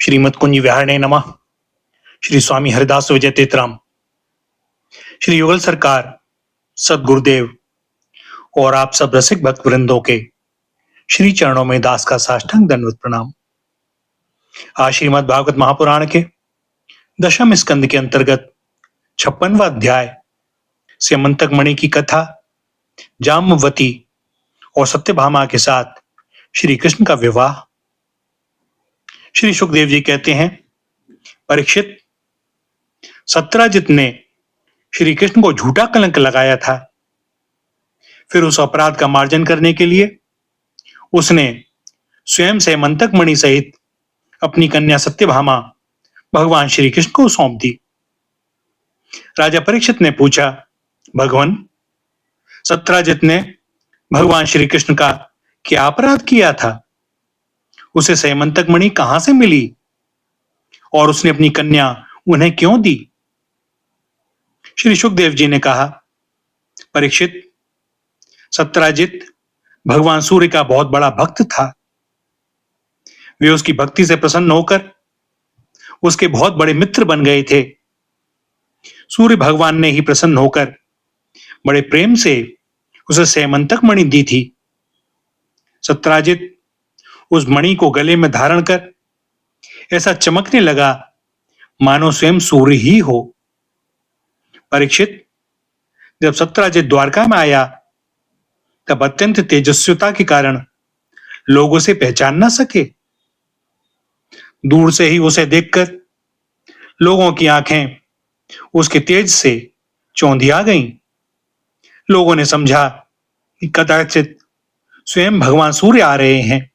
श्रीमद कुंज विहारणे नमः। श्री स्वामी हरिदास विजय तीर्थराम, श्री युगल सरकार, सदगुरुदेव और आप सब रसिक भक्त वृंदों के श्री चरणों में दास का साष्टांग दंडवत प्रणाम। आज श्रीमद भागवत महापुराण के दशम स्कंद के अंतर्गत 56वां अध्याय स्यमंतक मणि की कथा, जाम्बवती और सत्यभामा के साथ श्री कृष्ण का विवाह। श्री सुखदेव जी कहते हैं, परीक्षित, सत्राजित ने श्री कृष्ण को झूठा कलंक लगाया था। फिर उस अपराध का मार्जन करने के लिए उसने स्वयं स्यमंतक मणि सहित अपनी कन्या सत्यभामा भगवान श्री कृष्ण को सौंप दी। राजा परीक्षित ने पूछा, भगवान, सत्राजित ने भगवान श्री कृष्ण का क्या अपराध किया था? उसे स्यमंतक मणि कहां से मिली और उसने अपनी कन्या उन्हें क्यों दी? श्री सुखदेव जी ने कहा, परीक्षित, सत्राजित भगवान सूर्य का बहुत बड़ा भक्त था। वे उसकी भक्ति से प्रसन्न होकर उसके बहुत बड़े मित्र बन गए थे। सूर्य भगवान ने ही प्रसन्न होकर बड़े प्रेम से उसे स्यमंतक मणि दी थी। सत्राजित उस मणि को गले में धारण कर ऐसा चमकने लगा मानो स्वयं सूर्य ही हो। परीक्षित, जब सत्राजित द्वारका में आया तब अत्यंत तेजस्विता के कारण लोग उसे पहचान न सके। दूर से ही उसे देखकर लोगों की आंखें उसके तेज से चौंधिया गईं। लोगों ने समझा कि कदाचित स्वयं भगवान सूर्य आ रहे हैं।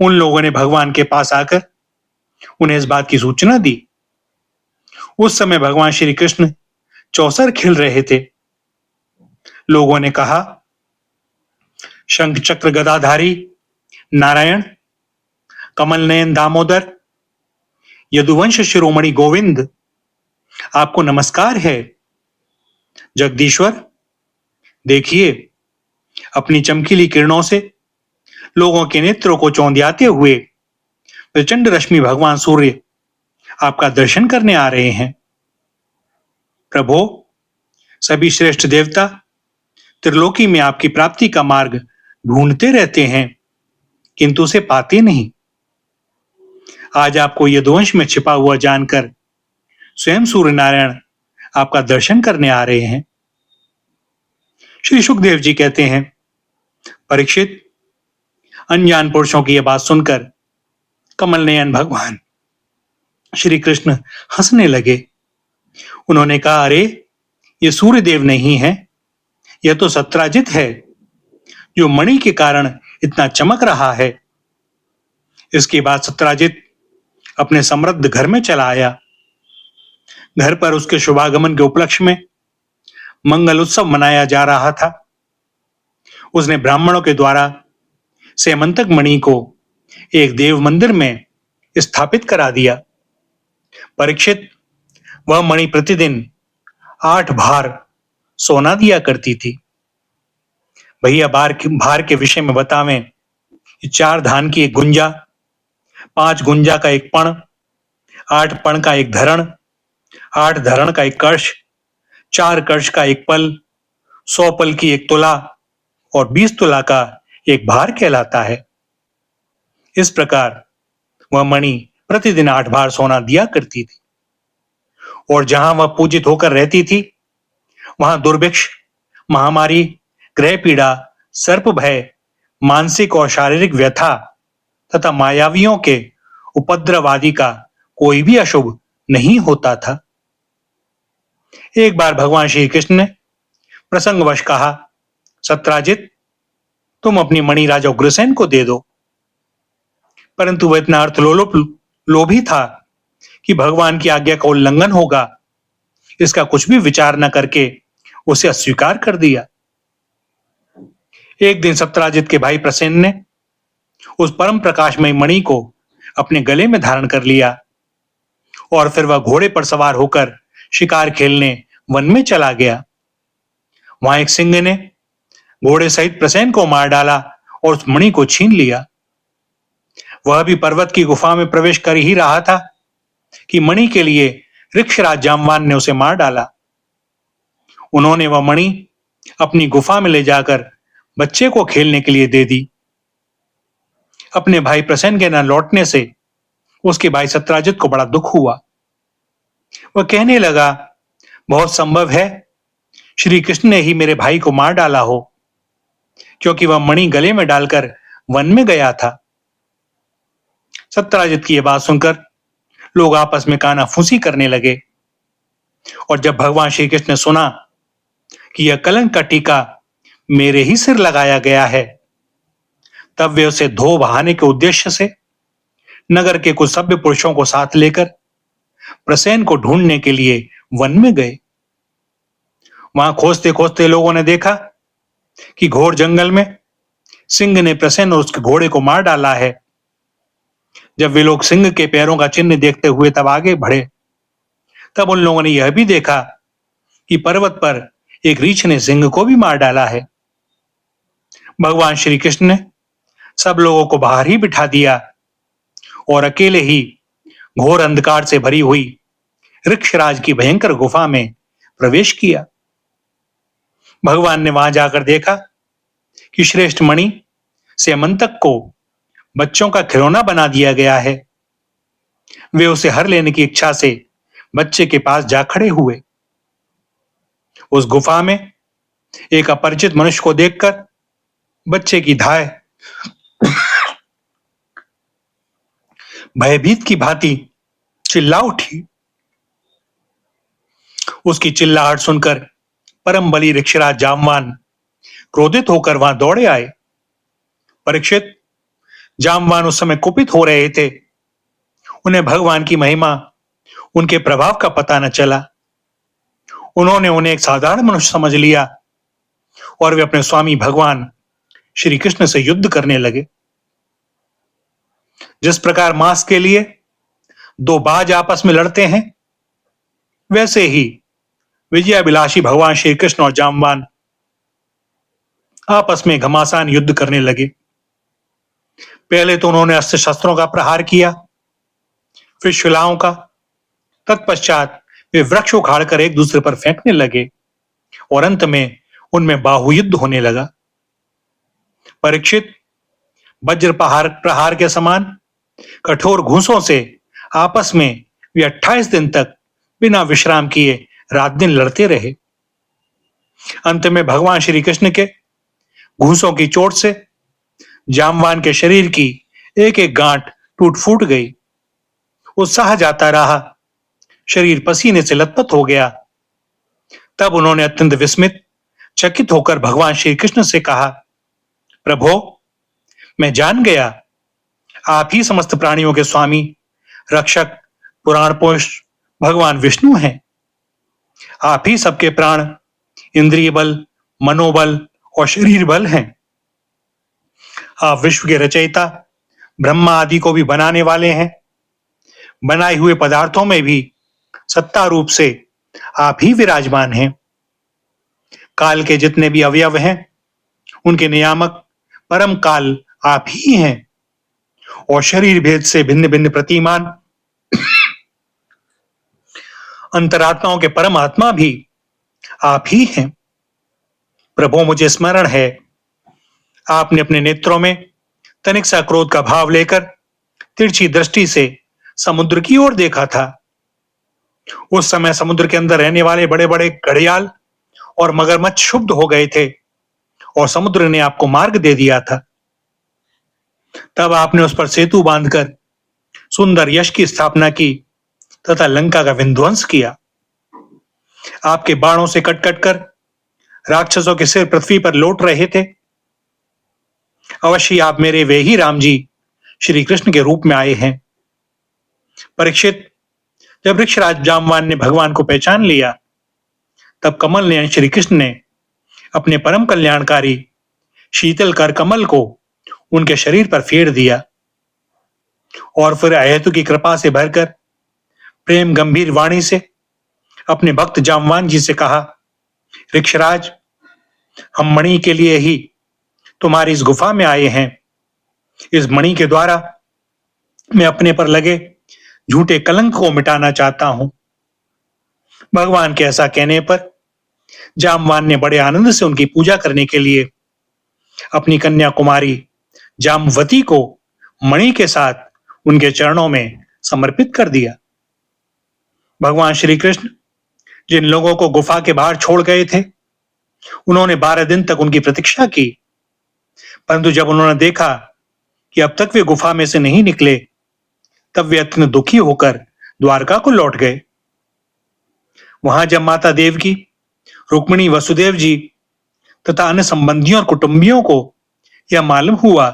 उन लोगों ने भगवान के पास आकर उन्हें इस बात की सूचना दी। उस समय भगवान श्री कृष्ण चौसर खेल रहे थे। लोगों ने कहा, शंख चक्र गदाधारी नारायण, कमल नयन दामोदर, यदुवंश शिरोमणि गोविंद, आपको नमस्कार है। जगदीश्वर, देखिए, अपनी चमकीली किरणों से लोगों के नेत्रों को चौंधियाते हुए प्रचंड रश्मि भगवान सूर्य आपका दर्शन करने आ रहे हैं। प्रभो, सभी श्रेष्ठ देवता त्रिलोकी में आपकी प्राप्ति का मार्ग ढूंढते रहते हैं, किंतु उसे पाते नहीं। आज आपको यदुवंश में छिपा हुआ जानकर स्वयं सूर्य नारायण आपका दर्शन करने आ रहे हैं। श्री सुखदेव जी कहते हैं, परीक्षित, अनजान पुरुषों की यह बात सुनकर कमल नयन भगवान श्री कृष्ण हंसने लगे। उन्होंने कहा, अरे, ये सूर्यदेव नहीं है, यह तो सत्राजित है जो मणि के कारण इतना चमक रहा है। इसके बाद सत्राजित अपने समृद्ध घर में चला आया। घर पर उसके शुभागमन के उपलक्ष्य में मंगल उत्सव मनाया जा रहा था। उसने ब्राह्मणों के द्वारा स्यमंतक मणि को एक देव मंदिर में स्थापित करा दिया। परीक्षित, वह मणि प्रतिदिन 8 भार सोना दिया करती थी। भैया भार के विषय में बतावें, 4 धान की एक गुंजा, 5 गुंजा का एक पण, 8 पण का एक धरण, 8 धरण का एक कर्ष, 4 कर्ष का एक पल, 100 पल की एक तुला और 20 तुला का एक भार कहलाता है। इस प्रकार वह मणि प्रतिदिन 8 भार सोना दिया करती थी। और जहां वह पूजित होकर रहती थी, वहां दुर्भिक्ष, महामारी, ग्रह पीड़ा, सर्प भय, मानसिक और शारीरिक व्यथा तथा मायावियों के उपद्रव आदि का कोई भी अशुभ नहीं होता था। एक बार भगवान श्री कृष्ण ने प्रसंगवश कहा, सत्राजित, तुम अपनी मणि राजा उग्रसेन को दे दो। परंतु वह इतना लोभी था कि भगवान की आज्ञा का उल्लंघन होगा, इसका कुछ भी विचार न करके उसे अस्वीकार कर दिया। एक दिन सत्राजित के भाई प्रसेन ने उस परम प्रकाशमय मणि को अपने गले में धारण कर लिया और फिर वह घोड़े पर सवार होकर शिकार खेलने वन में चला गया। वहां एक सिंह ने घोड़े सहित प्रसेन को मार डाला और उस मणि को छीन लिया। वह भी पर्वत की गुफा में प्रवेश कर ही रहा था कि मणि के लिए ऋक्षराज जामवान ने उसे मार डाला। उन्होंने वह मणि अपनी गुफा में ले जाकर बच्चे को खेलने के लिए दे दी। अपने भाई प्रसेन के न लौटने से उसके भाई सत्राजित को बड़ा दुख हुआ। वह कहने लगा, बहुत संभव है श्री कृष्ण ने ही मेरे भाई को मार डाला हो, क्योंकि वह मणि गले में डालकर वन में गया था। सत्राजित की यह बात सुनकर लोग आपस में कानाफूसी करने लगे, और जब भगवान श्री कृष्ण ने सुना कि यह कलंक का टीका मेरे ही सिर लगाया गया है, तब वे उसे धो बहाने के उद्देश्य से नगर के कुछ सभ्य पुरुषों को साथ लेकर प्रसेन को ढूंढने के लिए वन में गए। वहां खोजते खोजते लोगों ने देखा कि घोर जंगल में सिंह ने प्रसेन और उसके घोड़े को मार डाला है। जब वे लोग सिंह के पैरों का चिन्ह देखते हुए तब आगे बढ़े, तब उन लोगों ने यह भी देखा कि पर्वत पर एक रीछ ने सिंह को भी मार डाला है। भगवान श्री कृष्ण ने सब लोगों को बाहर ही बिठा दिया और अकेले ही घोर अंधकार से भरी हुई ऋक्षराज की भयंकर गुफा में प्रवेश किया। भगवान ने वहां जाकर देखा कि श्रेष्ठ मणि स्यमंतक को बच्चों का खिलौना बना दिया गया है। वे उसे हर लेने की इच्छा से बच्चे के पास जा खड़े हुए। उस गुफा में एक अपरिचित मनुष्य को देखकर बच्चे की धाय भयभीत की भांति चिल्ला उठी। उसकी चिल्लाहट सुनकर परम बली ऋक्षराज जामवान क्रोधित होकर वहां दौड़े आए। परीक्षित, जामवान उस समय कुपित हो रहे थे। उन्हें भगवान की महिमा, उनके प्रभाव का पता न चला। उन्होंने उन्हें एक साधारण मनुष्य समझ लिया और वे अपने स्वामी भगवान श्री कृष्ण से युद्ध करने लगे। जिस प्रकार मांस के लिए दो बाज आपस में लड़ते हैं, वैसे ही विजयाभिलाषी भगवान श्री कृष्ण और जामवान आपस में घमासान युद्ध करने लगे। पहले तो उन्होंने अस्त्र शस्त्रों का प्रहार किया, फिर शिलाओं का। तत्पश्चात वे वृक्ष उखाड़कर एक दूसरे पर फेंकने लगे और अंत में उनमें बाहुयुद्ध होने लगा। परीक्षित, वज्र प्रहार के समान कठोर घूंसों से आपस में वे 28 दिन तक बिना विश्राम किए रात दिन लड़ते रहे। अंत में भगवान श्री कृष्ण के घूंसों की चोट से जामवान के शरीर की एक एक गांठ टूट फूट गई। उत्साह जाता रहा, शरीर पसीने से लथपथ हो गया। तब उन्होंने अत्यंत विस्मित, चकित होकर भगवान श्री कृष्ण से कहा, प्रभो, मैं जान गया आप ही समस्त प्राणियों के स्वामी, रक्षक, पुराण पुरुष भगवान विष्णु हैं। आप ही सबके प्राण, इंद्रिय बल, मनोबल और शरीर बल हैं। आप विश्व के रचयिता, ब्रह्मा आदि को भी बनाने वाले हैं। बनाए हुए पदार्थों में भी सत्ता रूप से आप ही विराजमान हैं। काल के जितने भी अवयव हैं, उनके नियामक परम काल आप ही हैं, और शरीर भेद से भिन्न भिन्न प्रतिमान अंतरात्माओं के परमात्मा भी आप ही हैं। प्रभु, मुझे स्मरण है आपने अपने नेत्रों में तनिक सा क्रोध का भाव लेकर तिरछी दृष्टि से समुद्र की ओर देखा था। उस समय समुद्र के अंदर रहने वाले बड़े बड़े घड़ियाल और मगरमच्छ क्षुब्ध हो गए थे और समुद्र ने आपको मार्ग दे दिया था। तब आपने उस पर सेतु बांधकर सुंदर यश की स्थापना की तथा लंका का विध्वंस किया। आपके बाणों से कट कट कर राक्षसों के सिर पृथ्वी पर लौट रहे थे। अवश्य आप मेरे वे ही राम जी श्री कृष्ण के रूप में आए हैं। परीक्षित, जब ऋक्षराज जामवान ने भगवान को पहचान लिया, तब कमल नयन श्री कृष्ण ने अपने परम कल्याणकारी शीतल कर कमल को उनके शरीर पर फेर दिया और फिर अहेतु की कृपा से भरकर प्रेम गंभीर वाणी से अपने भक्त जामवान जी से कहा, ऋक्षराज, हम मणि के लिए ही तुम्हारी इस गुफा में आए हैं। इस मणि के द्वारा मैं अपने पर लगे झूठे कलंक को मिटाना चाहता हूं। भगवान के ऐसा कहने पर जामवान ने बड़े आनंद से उनकी पूजा करने के लिए अपनी कन्या कुमारी जामवती को मणि के साथ उनके चरणों में समर्पित कर दिया। भगवान श्री कृष्ण जिन लोगों को गुफा के बाहर छोड़ गए थे, उन्होंने 12 दिन तक उनकी प्रतीक्षा की, परंतु जब उन्होंने देखा कि अब तक वे गुफा में से नहीं निकले, तब वे अत्यंत दुखी होकर द्वारका को लौट गए। वहां जब माता देवकी, रुक्मिणी, वसुदेव जी तथा अन्य संबंधियों और कुटुंबियों को यह मालूम हुआ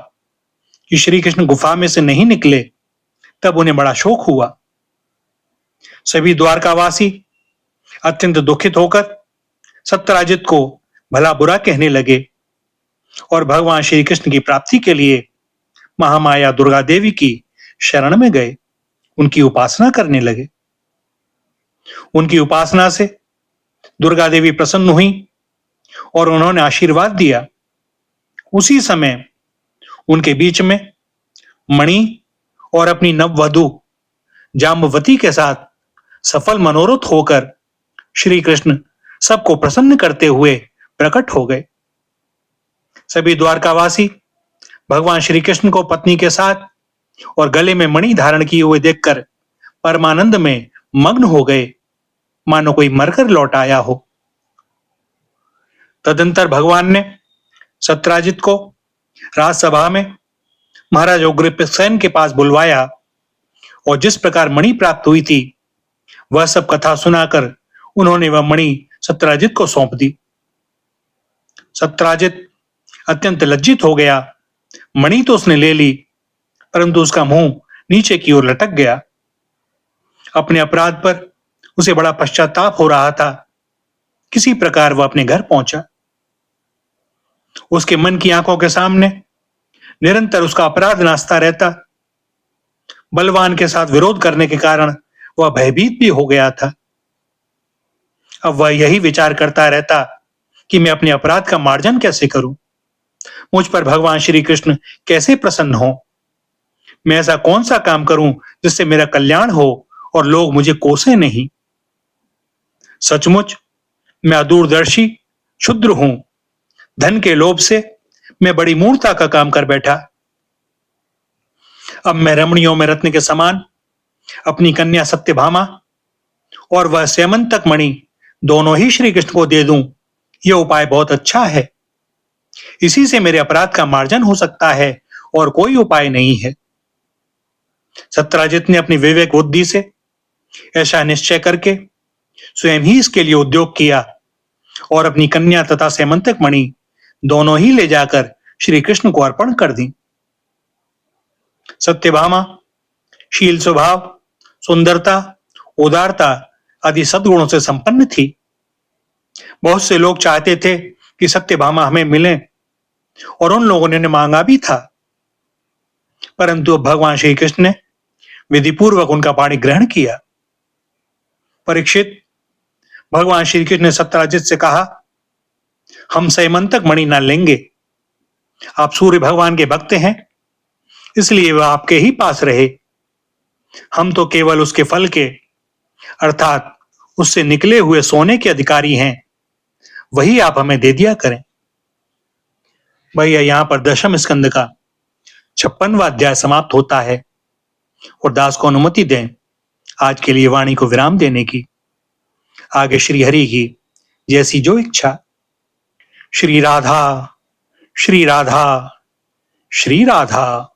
कि श्री कृष्ण गुफा में से नहीं निकले, तब उन्हें बड़ा शोक हुआ। सभी द्वारकावासी अत्यंत दुखित होकर सत्यराजित को भला बुरा कहने लगे और भगवान श्री कृष्ण की प्राप्ति के लिए महामाया दुर्गा देवी की शरण में गए, उनकी उपासना करने लगे। उनकी उपासना से दुर्गा देवी प्रसन्न हुई और उन्होंने आशीर्वाद दिया। उसी समय उनके बीच में मणि और अपनी नववधू जाम्बवती के साथ सफल मनोरथ होकर श्री कृष्ण सबको प्रसन्न करते हुए प्रकट हो गए। सभी द्वारकावासी भगवान श्री कृष्ण को पत्नी के साथ और गले में मणि धारण किए हुए देखकर परमानंद में मग्न हो गए, मानो कोई मरकर लौट आया हो। तदंतर भगवान ने सत्यराजित को राजसभा में महाराज उग्रसेन के पास बुलवाया और जिस प्रकार मणि प्राप्त हुई थी, वह सब कथा सुनाकर उन्होंने वह मणि सत्यराजित को सौंप दी। सत्यराजित अत्यंत लज्जित हो गया। मणि तो उसने ले ली, परंतु उसका मुंह नीचे की ओर लटक गया। अपने अपराध पर उसे बड़ा पश्चाताप हो रहा था। किसी प्रकार वह अपने घर पहुंचा। उसके मन की आंखों के सामने निरंतर उसका अपराध नाचता रहता। बलवान के साथ विरोध करने के कारण वह भयभीत भी हो गया था। अब वह यही विचार करता रहता कि मैं अपने अपराध का मार्जन कैसे करूं, मुझ पर भगवान श्री कृष्ण कैसे प्रसन्न हो, मैं ऐसा कौन सा काम करूं जिससे मेरा कल्याण हो और लोग मुझे कोसे नहीं। सचमुच मैं अदूरदर्शी क्षुद्र हूं। धन के लोभ से मैं बड़ी मूर्खता का काम कर बैठा। अब मैं रमणियों में रत्न के समान अपनी कन्या सत्यभामा और वह स्यमंतक मणि दोनों ही श्री कृष्ण को दे दूं, यह उपाय बहुत अच्छा है। इसी से मेरे अपराध का मार्जन हो सकता है और कोई उपाय नहीं है। सत्यराजित ने अपनी विवेक बुद्धि से ऐसा निश्चय करके स्वयं ही इसके लिए उद्योग किया और अपनी कन्या तथा स्यमंतक मणि दोनों ही ले जाकर श्री कृष्ण को अर्पण कर दी। सत्यभामा शील स्वभाव, सुंदरता, उदारता आदि सद्गुणों से संपन्न थी। बहुत से लोग चाहते थे कि सत्यभामा हमें मिले और उन लोगों ने मांगा भी था, परंतु भगवान श्री कृष्ण ने विधिपूर्वक उनका वाणी ग्रहण किया। परीक्षित, भगवान श्री कृष्ण ने सत्यराजित से कहा, हम स्यमंतक मणि न लेंगे। आप सूर्य भगवान के भक्त हैं, इसलिए वह आपके ही पास रहे। हम तो केवल उसके फल के अर्थात उससे निकले हुए सोने के अधिकारी हैं, वही आप हमें दे दिया करें। भैया, यहां पर दशम स्कंद का 56वां अध्याय समाप्त होता है और दास को अनुमति दें आज के लिए वाणी को विराम देने की। आगे श्री हरि की जैसी जो इच्छा। श्री राधा, श्री राधा, श्री राधा।